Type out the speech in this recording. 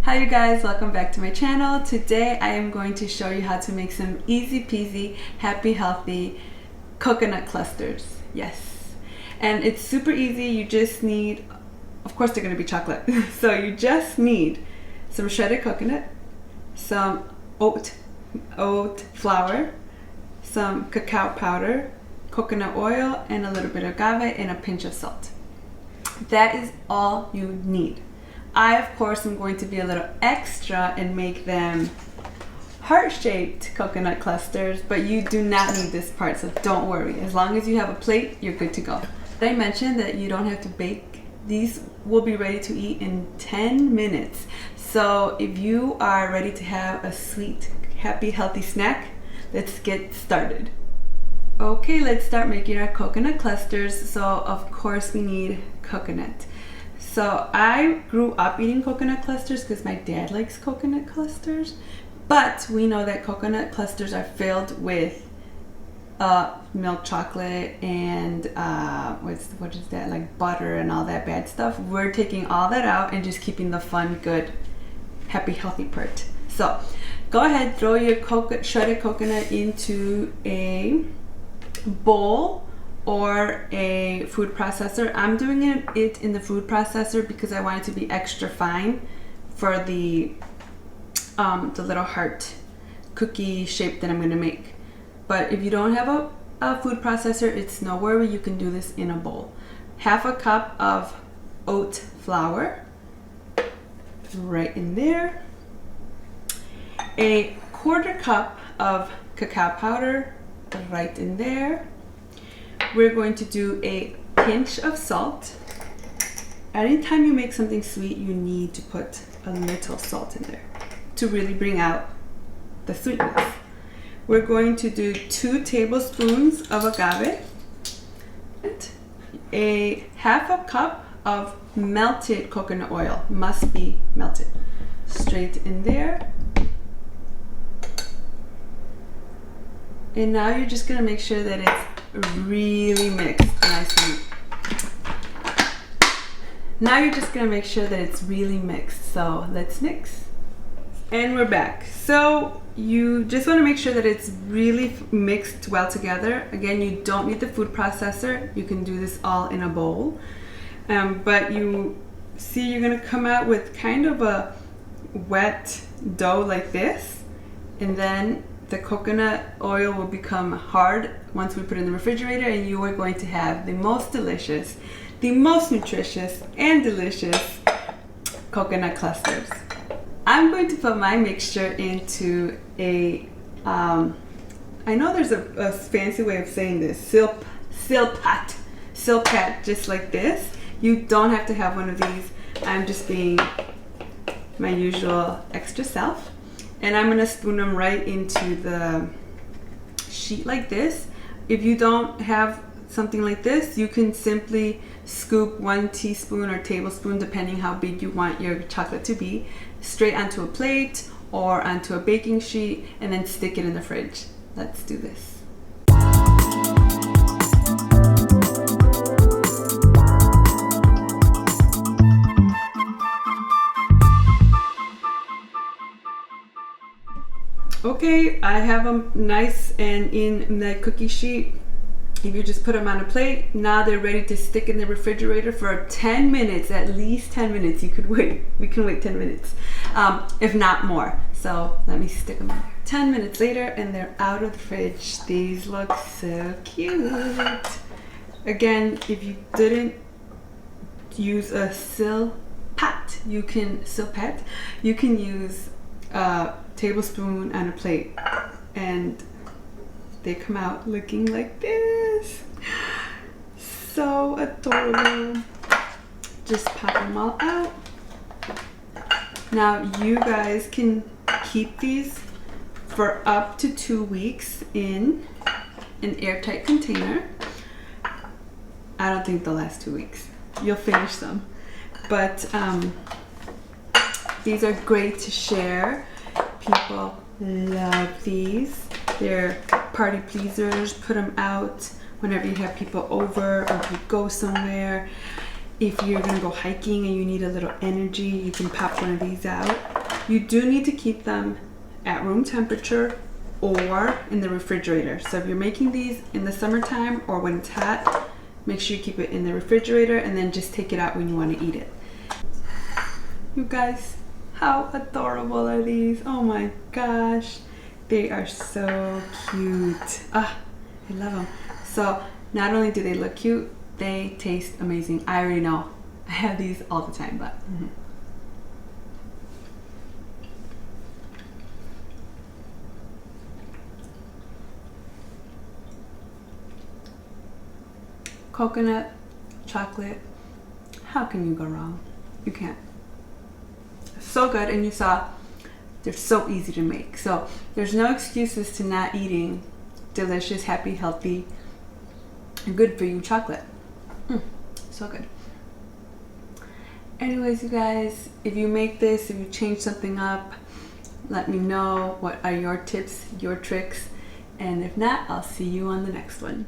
Hi you guys, welcome back to my channel. Today I am going to show you how to make some easy peasy, happy, healthy coconut clusters. Yes. And it's super easy. You just need, of course they're going to be chocolate. So you just need some shredded coconut, some oat flour, some cacao powder, coconut oil, and a little bit of agave and a pinch of salt. That is all you need. I, of course, am going to be a little extra and make them heart-shaped coconut clusters, but you do not need this part, so don't worry. As long as you have a plate, you're good to go. I mentioned that you don't have to bake. These will be ready to eat in 10 minutes. So if you are ready to have a sweet, happy, healthy snack, let's get started. Okay, let's start making our coconut clusters. So of course we need coconut. So I grew up eating coconut clusters because my dad likes coconut clusters, but we know that coconut clusters are filled with milk chocolate and what is that, like butter and all that bad stuff. We're taking all that out and just keeping the fun, good, happy, healthy part. So go ahead, throw your shredded coconut into a bowl or a food processor. I'm doing it in the food processor because I want it to be extra fine for the little heart cookie shape that I'm gonna make. But if you don't have a food processor, it's no worry, you can do this in a bowl. Half a cup of oat flour, right in there. A quarter cup of cacao powder, right in there. We're going to do a pinch of salt. Anytime you make something sweet, you need to put a little salt in there to really bring out the sweetness. We're going to do 2 tablespoons of agave and a half a cup of melted coconut oil. Must be melted. Straight in there. And now you're just gonna make sure that it's really mixed nicely. Now you're just gonna make sure that it's really mixed. So let's mix. And we're back. So you just wanna make sure that it's really mixed well together. Again, you don't need the food processor. You can do this all in a bowl. But you see you're gonna come out with kind of a wet dough like this. And then the coconut oil will become hard once we put it in the refrigerator, and you are going to have the most delicious, the most nutritious and delicious coconut clusters. I'm going to put my mixture into a, I know there's a fancy way of saying this, silpat, just like this. You don't have to have one of these. I'm just being my usual extra self. And I'm gonna spoon them right into the sheet like this. If you don't have something like this, you can simply scoop 1 teaspoon or tablespoon, depending how big you want your chocolate to be, straight onto a plate or onto a baking sheet, and then stick it in the fridge. Let's do this. Okay, I have them nice and in the cookie sheet. If you just put them on a plate, now they're ready to stick in the refrigerator for 10 minutes, at least 10 minutes. You could wait. We can wait 10 minutes, if not more. So let me stick them in there. 10 minutes later, and they're out of the fridge. These look so cute. Again, if you didn't use a silpat, you can use a tablespoon on a plate, and they come out looking like this. So adorable. Just pop them all out. Now you guys can keep these for up to 2 weeks in an airtight container. I don't think they'll last 2 weeks. You'll finish them. But these are great to share. People love these. They're party pleasers. Put them out whenever you have people over or if you go somewhere. If you're gonna go hiking and you need a little energy, you can pop one of these out. You do need to keep them at room temperature or in the refrigerator. So if you're making these in the summertime or when it's hot, make sure you keep it in the refrigerator and then just take it out when you want to eat it. You guys, how adorable are these? Oh my gosh. They are so cute. Ah, I love them. So not only do they look cute, they taste amazing. I already know. I have these all the time, but coconut, chocolate, how can you go wrong? You can't. So good, and you saw they're so easy to make. So there's no excuses to not eating delicious, happy, healthy, and good for you chocolate. So good. Anyways, you guys, if you make this, if you change something up, let me know what are your tips, your tricks, and if not, I'll see you on the next one.